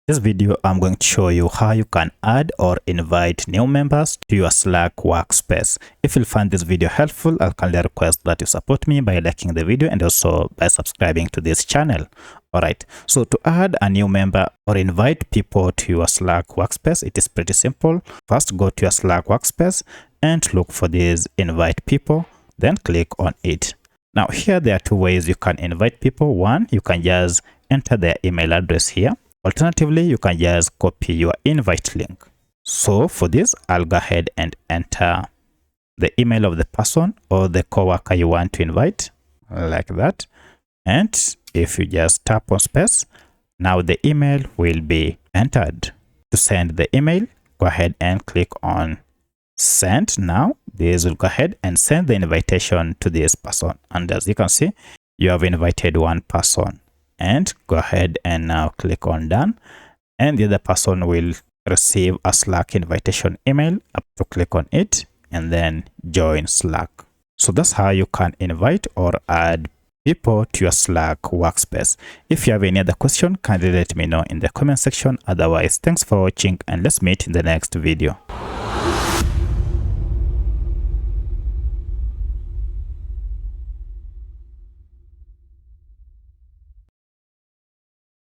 This video, I'm going to show you how you can add or invite new members to your Slack workspace. If you find this video helpful, I'll kindly request that you support me by liking the video and also by subscribing to this channel. Alright, so to add a new member or invite people to your Slack workspace, it is pretty simple. First, go to your Slack workspace and look for this invite people, then click on it. Now here there are two ways you can invite people. One, you can just enter their email address here. Alternatively, you can just copy your invite link. So for this, I'll go ahead and enter the email of the person or the coworker you want to invite, like that. And if you just tap on space, now the email will be entered. To send the email, go ahead and click on send. Now this will go ahead and send the invitation to this person. And as you can see, you have invited one person. And go ahead and now click on done, and the other person will receive a Slack invitation email. Up to click on it and then join Slack. So that's how you can invite or add people to your Slack workspace. If you have any other question, kindly let me know in the comment section. Otherwise, thanks for watching and let's meet in the next video.